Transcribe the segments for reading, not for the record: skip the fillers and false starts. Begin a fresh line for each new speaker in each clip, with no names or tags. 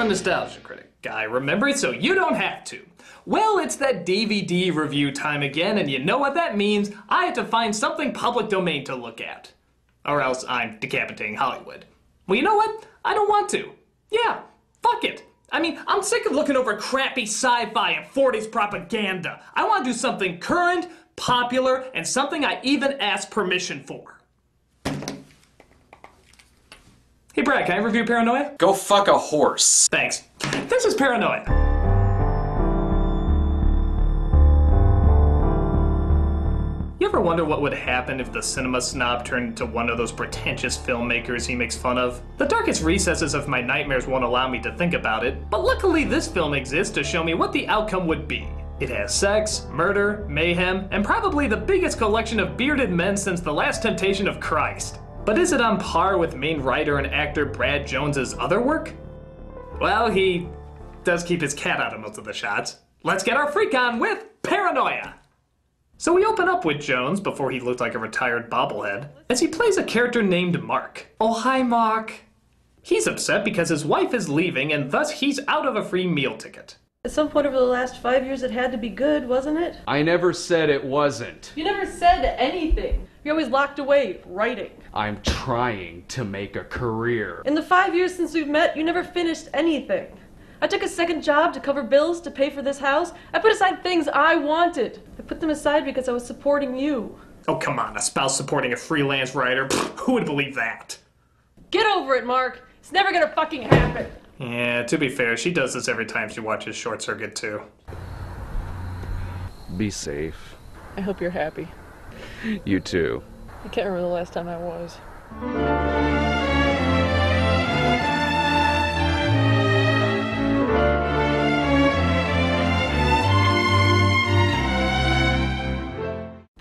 a nostalgia critic guy, remember it so you don't have to. Well, it's that DVD review time again, and you know what that means. I have to find something public domain to look at. Or else I'm decapitating Hollywood. Well, you know what? I don't want to. Yeah, fuck it. I mean, I'm sick of looking over crappy sci-fi and 40s propaganda. I want to do something current, popular, and something I even ask permission for. Hey Brad, can I review Paranoia?
Go fuck a horse.
Thanks. This is Paranoia. You ever wonder what would happen if the cinema snob turned into one of those pretentious filmmakers he makes fun of? The darkest recesses of my nightmares won't allow me to think about it, but luckily this film exists to show me what the outcome would be. It has sex, murder, mayhem, and probably the biggest collection of bearded men since The Last Temptation of Christ. But is it on par with main writer and actor Brad Jones's other work? Well, he does keep his cat out of most of the shots. Let's get our freak on with Paranoia! So we open up with Jones, before he looked like a retired bobblehead, as he plays a character named Mark. Oh, hi, Mark. He's upset because his wife is leaving, and thus he's out of a free meal ticket.
At some point over the last 5 years, it had to be good, wasn't it?
I never said it wasn't.
You never said anything. You're always locked away, writing.
I'm trying to make a career.
In the 5 years since we've met, you never finished anything. I took a second job to cover bills, to pay for this house. I put aside things I wanted. I put them aside because I was supporting you.
Oh, come on, a spouse supporting a freelance writer? Pfft, who would believe that?
Get over it, Mark. It's never gonna fucking happen.
Yeah, to be fair, she does this every time she watches Short Circuit too.
Be safe.
I hope you're happy.
You too.
I can't remember the last time I was.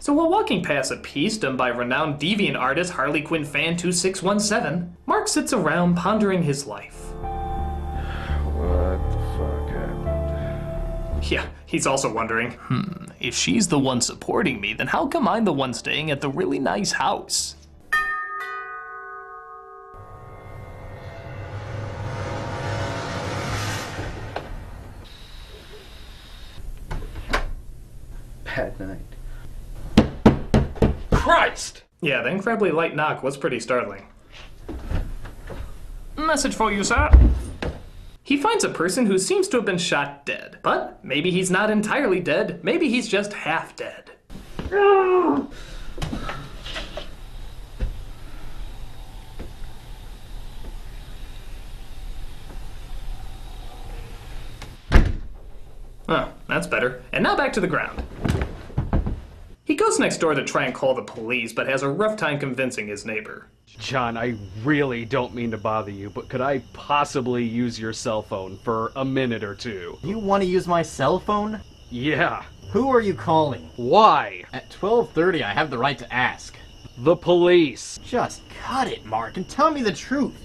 So while walking past a piece done by renowned deviant artist Harley Quinn fan 2617, Mark sits around pondering his life.
What the fuck happened?
Yeah, he's also wondering, if she's the one supporting me, then how come I'm the one staying at the really nice house?
Bad night.
Christ! Yeah, the incredibly light knock was pretty startling. Message for you, sir. He finds a person who seems to have been shot dead. But maybe he's not entirely dead. Maybe he's just half dead. Oh, that's better. And now back to the ground. He goes next door to try and call the police, but has a rough time convincing his neighbor.
John, I really don't mean to bother you, but could I possibly use your cell phone for a minute or two?
You want to use my cell phone?
Yeah.
Who are you calling?
Why?
At 12:30, I have the right to ask.
The police.
Just cut it, Mark, and tell me the truth.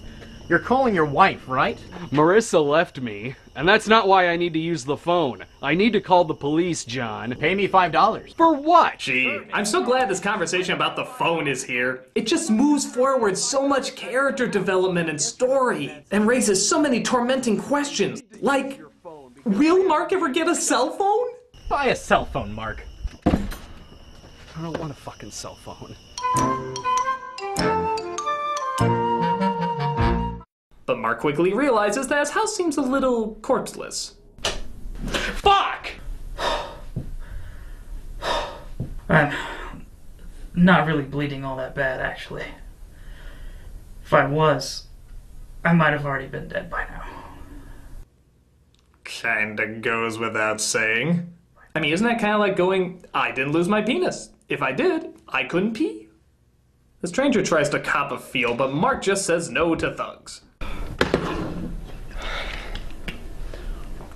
You're calling your wife, right?
Marissa left me, and that's not why I need to use the phone. I need to call the police, John.
Pay me $5.
For what?
Gee, I'm so glad this conversation about the phone is here. It just moves forward so much character development and story, and raises so many tormenting questions. Like, will Mark ever get a cell phone?
Buy a cell phone, Mark.
I don't want a fucking cell phone.
But Mark quickly realizes that his house seems a little corpseless. Fuck!
I'm not really bleeding all that bad, actually. If I was, I might have already been dead by now.
Kinda goes without saying. I mean, isn't that kinda like going, I didn't lose my penis. If I did, I couldn't pee. The stranger tries to cop a feel, but Mark just says no to thugs.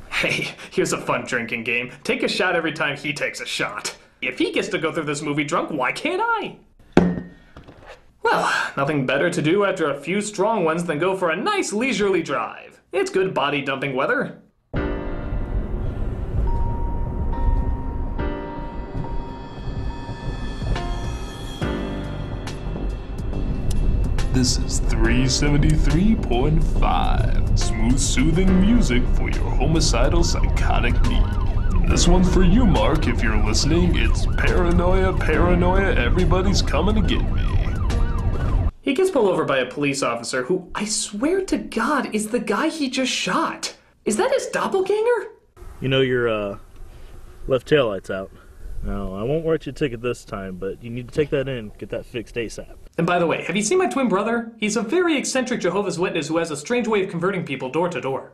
Hey, here's a fun drinking game. Take a shot every time he takes a shot. If he gets to go through this movie drunk, why can't I? Well, nothing better to do after a few strong ones than go for a nice leisurely drive. It's good body dumping weather.
This is 373.5. Smooth
smooth, soothing music for your homicidal, psychotic need. This one's for you, Mark, if you're listening. It's Paranoia, Paranoia, everybody's coming to get me.
He gets pulled over by a police officer who, I swear to God, is the guy he just shot. Is that his doppelganger?
You know your left taillight's out. Now, I won't write you a ticket this time, but you need to take that in, get that fixed ASAP.
And by the way, have you seen my twin brother? He's a very eccentric Jehovah's Witness who has a strange way of converting people door to door.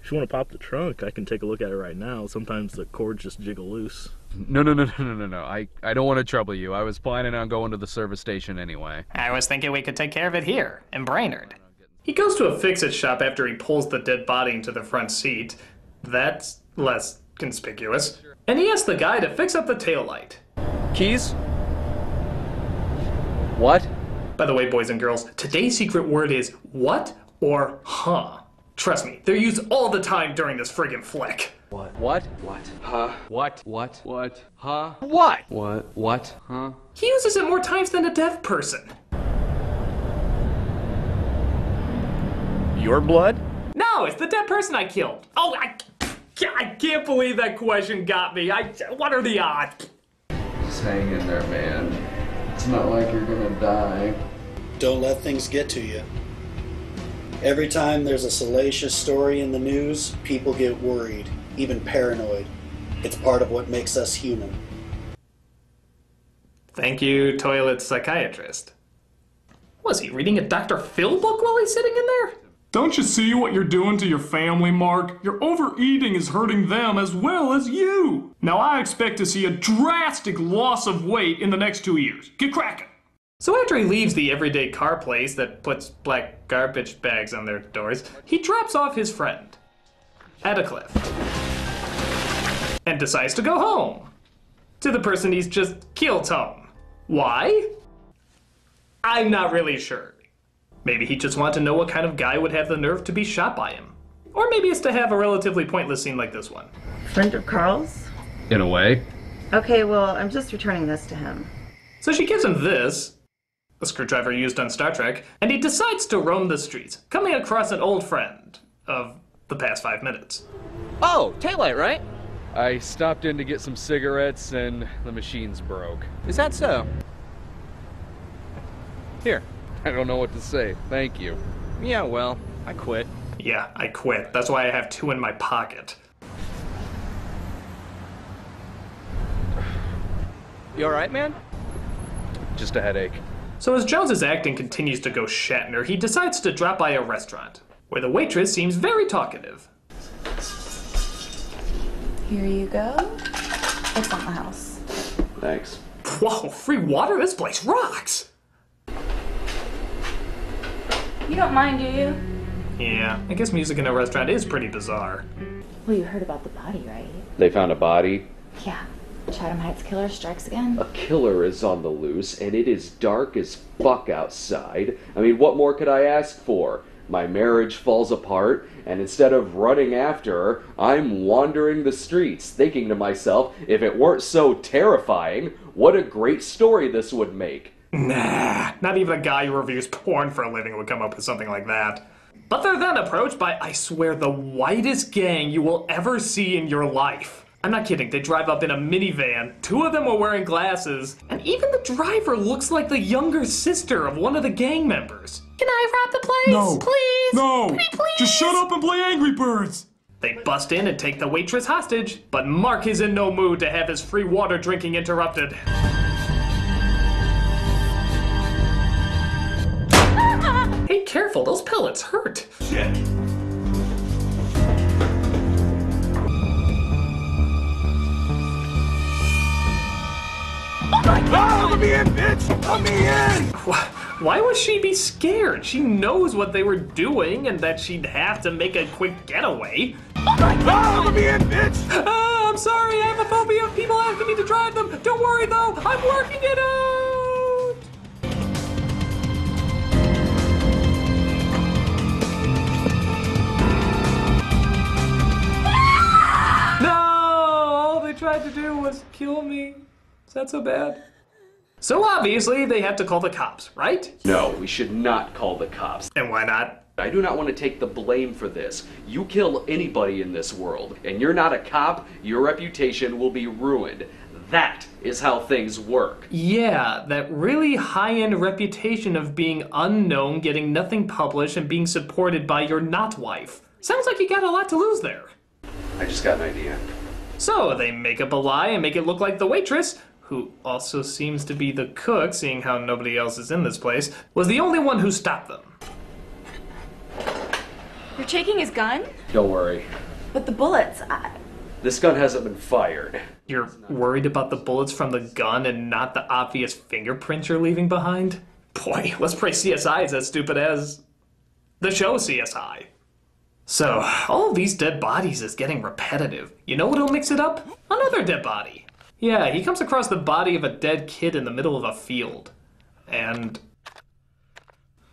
If you want to pop the trunk, I can take a look at it right now. Sometimes the cords just jiggle loose.
No. I don't want to trouble you. I was planning on going to the service station anyway.
I was thinking we could take care of it here, in Brainerd. He goes to a fix-it shop after he pulls the dead body into the front seat. That's less conspicuous. And he asks the guy to fix up the taillight.
Keys? What?
By the way, boys and girls, today's secret word is what or huh. Trust me, they're used all the time during this friggin' flick.
What? What? What? Huh? What? What? What? Huh? What? What? What? Huh?
He uses it more times than a deaf person.
Your blood?
No, it's the dead person I killed. Oh, I can't believe that question got me. What are the odds?
Just hang in there, man. It's not like you're gonna die.
Don't let things get to you. Every time there's a salacious story in the news, people get worried, even paranoid. It's part of what makes us human.
Thank you, toilet psychiatrist. Was he reading a Dr. Phil book while he's sitting in there?
Don't you see what you're doing to your family, Mark? Your overeating is hurting them as well as you. Now I expect to see a drastic loss of weight in the next 2 years. Get cracking.
So after he leaves the everyday car place that puts black garbage bags on their doors, he drops off his friend at a cliff and decides to go home to the person he's just killed home. Why? I'm not really sure. Maybe he just wanted to know what kind of guy would have the nerve to be shot by him. Or maybe it's to have a relatively pointless scene like this one.
Friend of Carl's?
In a way.
Okay, well, I'm just returning this to him.
So she gives him this, a screwdriver used on Star Trek, and he decides to roam the streets, coming across an old friend of the past 5 minutes.
Oh, taillight, right?
I stopped in to get some cigarettes and the machines broke.
Is that so? Here.
I don't know what to say. Thank you.
Yeah, well, I quit.
Yeah, I quit. That's why I have 2 in my pocket.
You alright, man?
Just a headache.
So as Jones's acting continues to go Shatner, he decides to drop by a restaurant, where the waitress seems very talkative.
Here you go. It's on the house.
Thanks.
Whoa, free water? This place rocks!
You don't mind, do you?
Yeah, I guess music in a restaurant is pretty bizarre.
Well, you heard about the body, right?
They found a body.
Yeah. Chatham Heights killer strikes again.
A killer is on the loose, and it is dark as fuck outside. I mean, what more could I ask for? My marriage falls apart, and instead of running after her, I'm wandering the streets, thinking to myself, if it weren't so terrifying, what a great story this would make.
Nah, not even a guy who reviews porn for a living would come up with something like that. But they're then approached by, I swear, the whitest gang you will ever see in your life. I'm not kidding, they drive up in a minivan, 2 of them are wearing glasses, and even the driver looks like the younger sister of one of the gang members. Can I rob the place?
No.
Please?
No.
Please?
Just shut up and play Angry Birds.
They bust in and take the waitress hostage, but Mark is in no mood to have his free water drinking interrupted. Hey, careful, those pellets hurt.
Shit. Oh, let me in, bitch! Let me in!
Why would she be scared? She knows what they were doing and that she'd have to make a quick getaway.
Oh, let me in, bitch!
Oh, I'm sorry, I have a phobia of people asking me to drive them. Don't worry though, I'm working it out! No! All they tried to do was kill me. Is that so bad? So obviously they have to call the cops, right?
No, we should not call the cops.
And why not?
I do not want to take the blame for this. You kill anybody in this world, and you're not a cop, your reputation will be ruined. That is how things work.
Yeah, that really high-end reputation of being unknown, getting nothing published, and being supported by your not-wife. Sounds like you got a lot to lose there.
I just got an idea.
So they make up a lie and make it look like the waitress, who also seems to be the cook, seeing how nobody else is in this place, was the only one who stopped them.
You're taking his gun?
Don't worry.
But the bullets,
This gun hasn't been fired.
You're worried about the bullets from the gun and not the obvious fingerprints you're leaving behind? Boy, let's pray CSI is as stupid as the show CSI. So, all of these dead bodies is getting repetitive. You know what'll mix it up? Another dead body. Yeah, he comes across the body of a dead kid in the middle of a field. And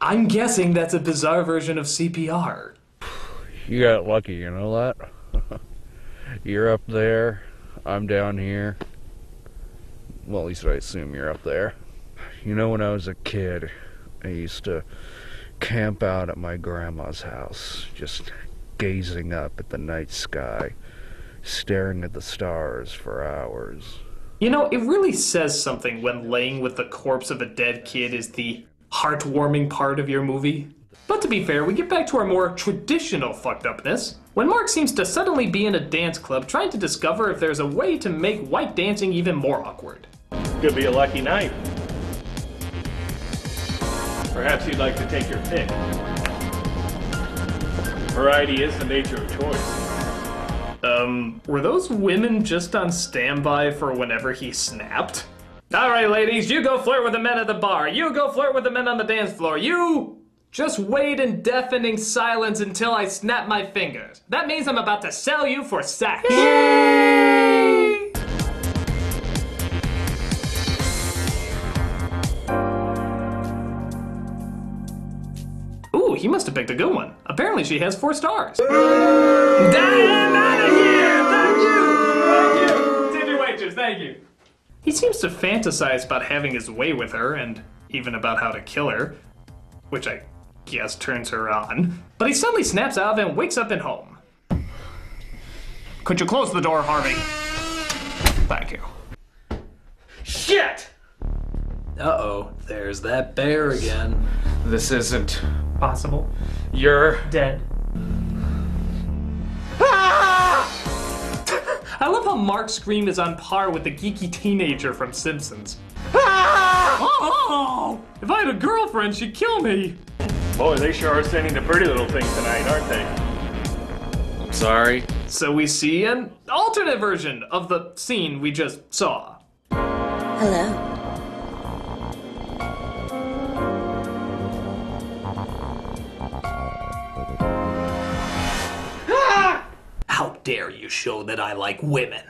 I'm guessing that's a bizarre version of CPR.
You got lucky, you know that? You're up there, I'm down here. Well, at least I assume you're up there. You know, when I was a kid, I used to camp out at my grandma's house, just gazing up at the night sky, staring at the stars for hours.
You know, it really says something when laying with the corpse of a dead kid is the heartwarming part of your movie. But to be fair, we get back to our more traditional fucked upness, when Mark seems to suddenly be in a dance club trying to discover if there's a way to make white dancing even more awkward.
Could be a lucky night. Perhaps you'd like to take your pick. Variety is the nature of choice.
Were those women just on standby for whenever he snapped? Alright ladies, you go flirt with the men at the bar, you go flirt with the men on the dance floor, you just wait in deafening silence until I snap my fingers. That means I'm about to sell you for sex. Yay! Ooh, he must have picked a good one. Apparently she has 4 stars. Damn out of here! Thank you! Tip your waitress, thank you. He seems to fantasize about having his way with her, and even about how to kill her, which I guess turns her on. But he suddenly snaps out of it and wakes up at home. Could you close the door, Harvey? Thank you. Shit!
Uh-oh, there's that bear again.
This isn't
Possible.
You're
Dead.
I love how Mark's scream is on par with the geeky teenager from Simpsons. Oh! If I had a girlfriend, she'd kill me.
Boy, they sure are sending the pretty little thing tonight, aren't they?
I'm sorry.
So we see an alternate version of the scene we just saw.
Hello.
How dare you show that I like women?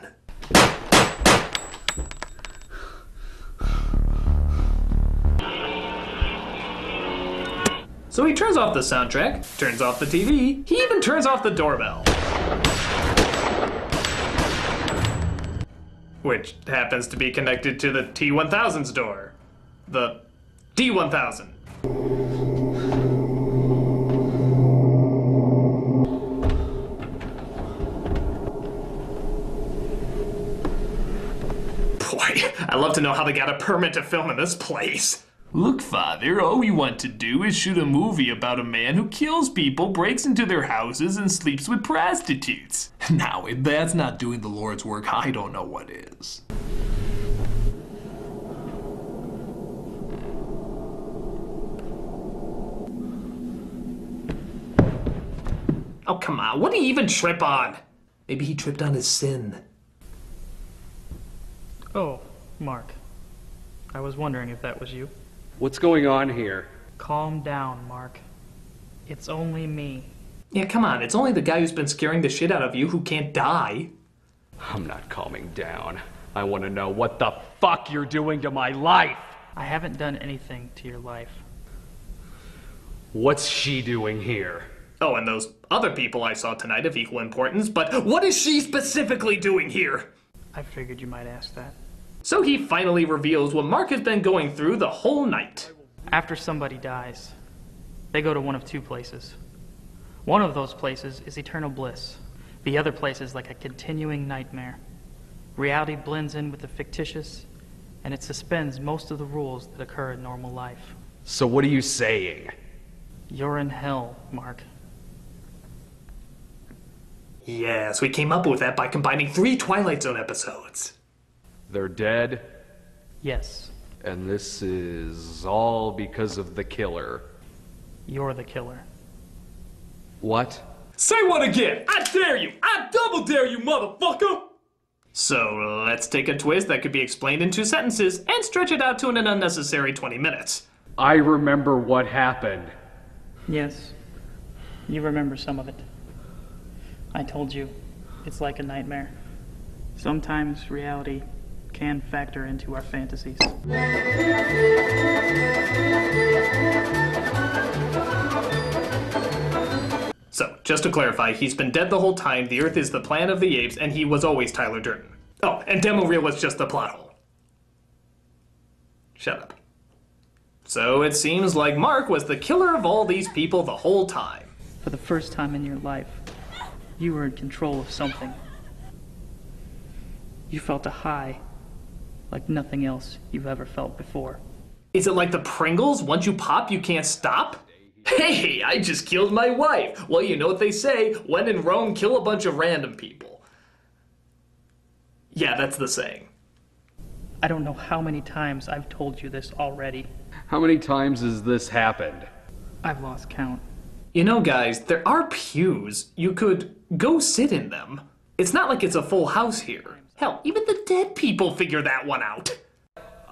So he turns off the soundtrack, turns off the TV, he even turns off the doorbell. Which happens to be connected to the T-1000's door. The D-1000. Boy, I'd love to know how they got a permit to film in this place. Look, Father, all we want to do is shoot a movie about a man who kills people, breaks into their houses, and sleeps with prostitutes. Now, if that's not doing the Lord's work, I don't know what is. Oh, come on, what did he even trip on? Maybe he tripped on his sin.
Oh, Mark. I was wondering if that was you.
What's going on here?
Calm down, Mark. It's only me.
Yeah, come on, it's only the guy who's been scaring the shit out of you who can't die.
I'm not calming down. I want to know what the fuck you're doing to my life.
I haven't done anything to your life.
What's she doing here?
Oh, and those other people I saw tonight of equal importance, but what is she specifically doing here?
I figured you might ask that.
So he finally reveals what Mark has been going through the whole night.
After somebody dies, they go to one of 2 places. One of those places is eternal bliss. The other place is like a continuing nightmare. Reality blends in with the fictitious, and it suspends most of the rules that occur in normal life.
So what are you saying?
You're in hell, Mark.
Yes, we came up with that by combining 3 Twilight Zone episodes.
They're dead?
Yes.
And this is all because of the killer.
You're the killer.
What?
Say what again? I dare you! I double dare you, motherfucker!
So let's take a twist that could be explained in 2 sentences and stretch it out to an unnecessary 20 minutes.
I remember what happened.
Yes. You remember some of it. I told you, it's like a nightmare. Sometimes reality can factor into our fantasies.
So, just to clarify, he's been dead the whole time, the Earth is the planet of the apes, and he was always Tyler Durden. Oh, and demo reel was just the plot hole. Shut up. So it seems like Mark was the killer of all these people the whole time.
For the first time in your life, you were in control of something. You felt a high, like nothing else you've ever felt before.
Is it like the Pringles? Once you pop, you can't stop? Hey, I just killed my wife. Well, you know what they say, when in Rome, kill a bunch of random people. Yeah, that's the saying.
I don't know how many times I've told you this already.
How many times has this happened?
I've lost count.
You know, guys, there are pews. You could go sit in them. It's not like it's a full house here. Hell, even the dead people figure that one out.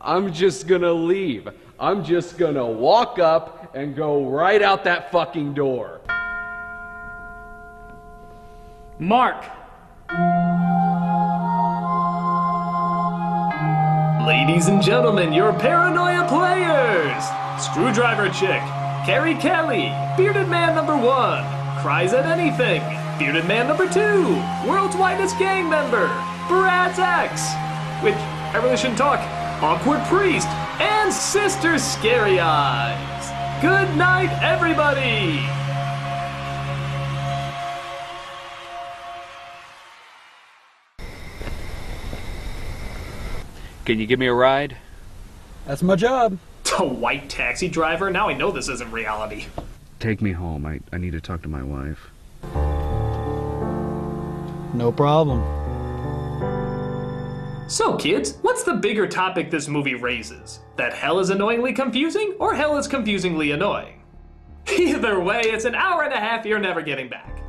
I'm just gonna leave. I'm just gonna walk up and go right out that fucking door.
Mark!
Ladies and gentlemen, your Paranoia players! Screwdriver Chick, Carrie Kelly, Bearded Man number 1, Cries at Anything, Bearded Man number 2, World's Whitest Gang Member, Brad's Ex, which I really shouldn't talk, Awkward Priest, and Sister Scary Eyes. Good night, everybody!
Can you give me a ride?
That's my job.
A white taxi driver? Now I know this isn't reality.
Take me home. I need to talk to my wife.
No problem.
So kids, what's the bigger topic this movie raises? That hell is annoyingly confusing, or hell is confusingly annoying? Either way, it's an hour and a half you're never getting back.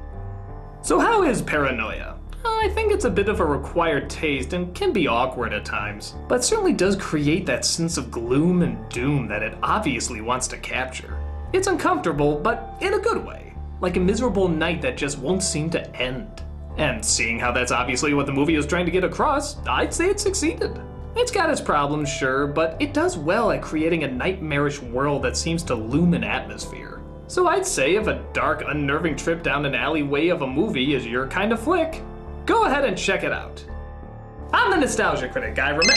So how is Paranoia? I think it's a bit of a required taste and can be awkward at times, but certainly does create that sense of gloom and doom that it obviously wants to capture. It's uncomfortable, but in a good way, like a miserable night that just won't seem to end. And seeing how that's obviously what the movie is trying to get across, I'd say it succeeded. It's got its problems, sure, but it does well at creating a nightmarish world that seems to loom in atmosphere. So I'd say if a dark, unnerving trip down an alleyway of a movie is your kind of flick, go ahead and check it out. I'm the Nostalgia Critic guy, remember?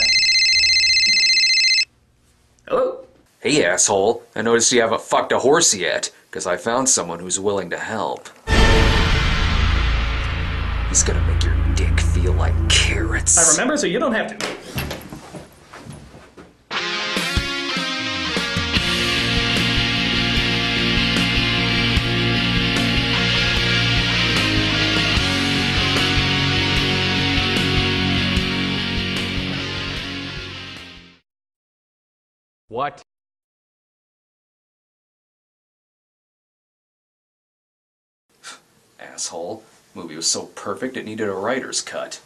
Hello?
Hey, asshole. I noticed you haven't fucked a horse yet, because I found someone who's willing to help. He's gonna make your dick feel like carrots.
I remember, so you don't have to.
What?
Asshole. Movie was so perfect it needed a writer's cut.